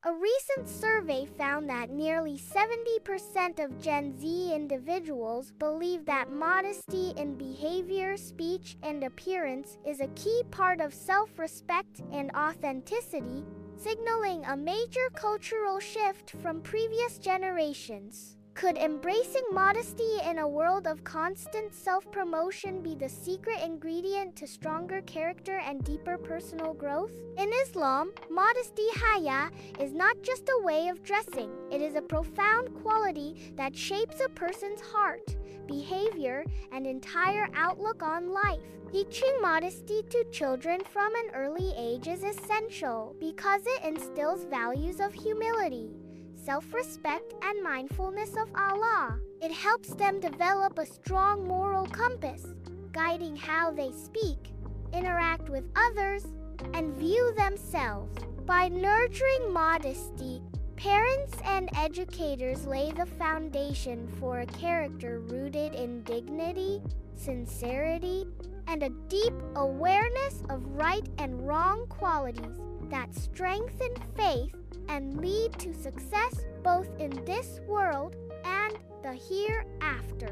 A recent survey found that nearly 70% of Gen Z individuals believe that modesty in behavior, speech, and appearance is a key part of self-respect and authenticity, signaling a major cultural shift from previous generations. Could embracing modesty in a world of constant self-promotion be the secret ingredient to stronger character and deeper personal growth? In Islam, modesty haya is not just a way of dressing. It is a profound quality that shapes a person's heart, behavior, and entire outlook on life. Teaching modesty to children from an early age is essential because it instills values of humility, self-respect, and mindfulness of Allah. It helps them develop a strong moral compass, guiding how they speak, interact with others, and view themselves. By nurturing modesty, parents and educators lay the foundation for a character rooted in dignity, sincerity, and a deep awareness of right and wrong qualities that strengthen faith and lead to success both in this world and the hereafter.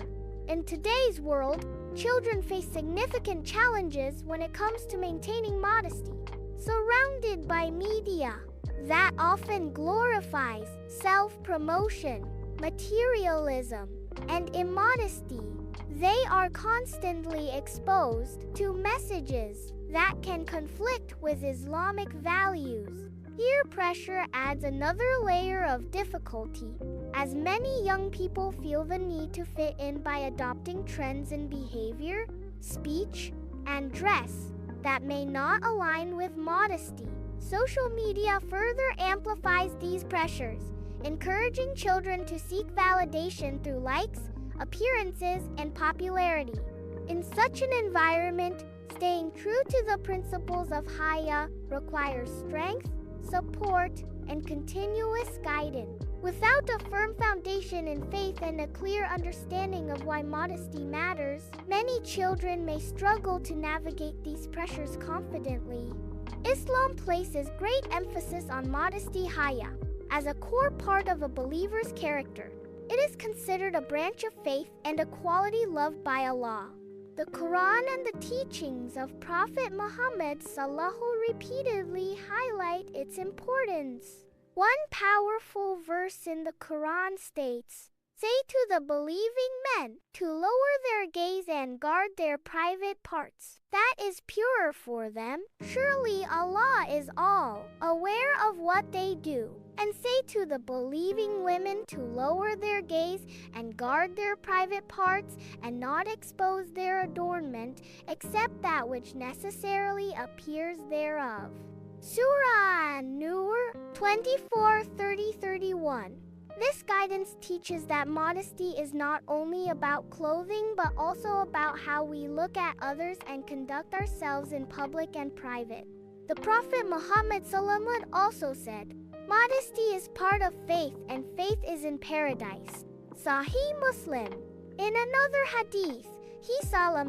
In today's world, children face significant challenges when it comes to maintaining modesty. Surrounded by media that often glorifies self-promotion, materialism, and immodesty, they are constantly exposed to messages that can conflict with Islamic values. Peer pressure adds another layer of difficulty, as many young people feel the need to fit in by adopting trends in behavior, speech, and dress that may not align with modesty. Social media further amplifies these pressures, encouraging children to seek validation through likes, appearances, and popularity. In such an environment, staying true to the principles of haya requires strength, support, and continuous guidance. Without a firm foundation in faith and a clear understanding of why modesty matters, many children may struggle to navigate these pressures confidently. Islam places great emphasis on modesty haya as a core part of a believer's character. It is considered a branch of faith and a quality loved by Allah. The Quran and the teachings of Prophet Muhammad repeatedly highlight its importance. One powerful verse in the Quran states, "Say to the believing men to lower their gaze and guard their private parts. That is purer for them. Surely Allah is all aware of what they do." And say to the believing women to lower their gaze and guard their private parts and not expose their adornment except that which necessarily appears thereof. Surah An-Nur 24:30-31. This guidance teaches that modesty is not only about clothing but also about how we look at others and conduct ourselves in public and private. The Prophet Muhammad also said, "Modesty is part of faith and faith is in paradise." Sahih Muslim. In another hadith, he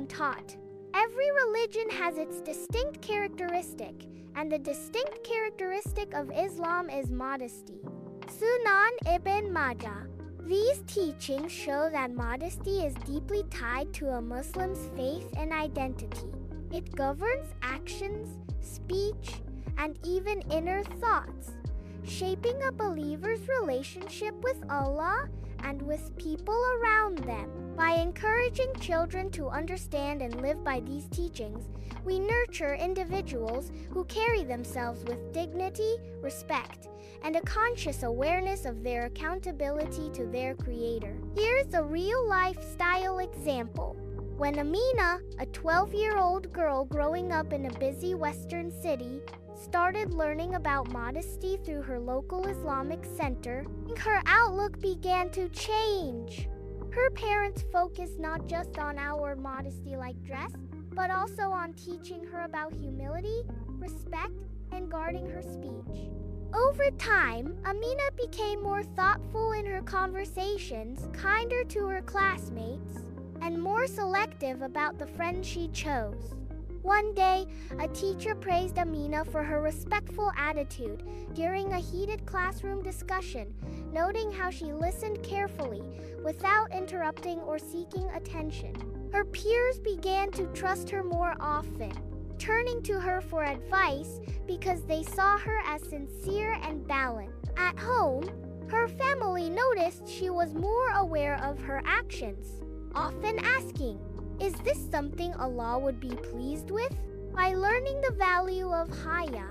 taught, "Every religion has its distinct characteristic, and the distinct characteristic of Islam is modesty." Sunan Ibn Majah. These teachings show that modesty is deeply tied to a Muslim's faith and identity. It governs actions, speech, and even inner thoughts, shaping a believer's relationship with Allah and with people around them. By encouraging children to understand and live by these teachings, we nurture individuals who carry themselves with dignity, respect, and a conscious awareness of their accountability to their Creator. Here's a real-life style example. When Amina, a 12-year-old girl growing up in a busy Western city, started learning about modesty through her local Islamic center, her outlook began to change. Her parents focused not just on our modesty-like dress, but also on teaching her about humility, respect, and guarding her speech. Over time, Amina became more thoughtful in her conversations, kinder to her classmates, and more selective about the friends she chose. One day, a teacher praised Amina for her respectful attitude during a heated classroom discussion, noting how she listened carefully without interrupting or seeking attention. Her peers began to trust her more often, turning to her for advice because they saw her as sincere and balanced. At home, her family noticed she was more aware of her actions, often asking, "Is this something Allah would be pleased with?" By learning the value of Haya,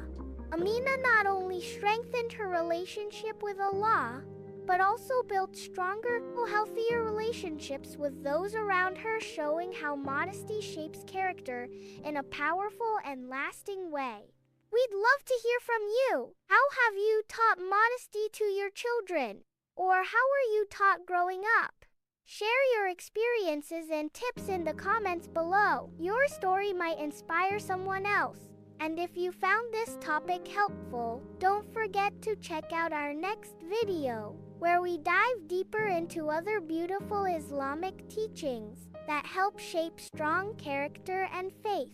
Amina not only strengthened her relationship with Allah, but also built stronger, healthier relationships with those around her, showing how modesty shapes character in a powerful and lasting way. We'd love to hear from you. How have you taught modesty to your children? Or how were you taught growing up? Share your experiences and tips in the comments below. Your story might inspire someone else. And if you found this topic helpful, don't forget to check out our next video, where we dive deeper into other beautiful Islamic teachings that help shape strong character and faith.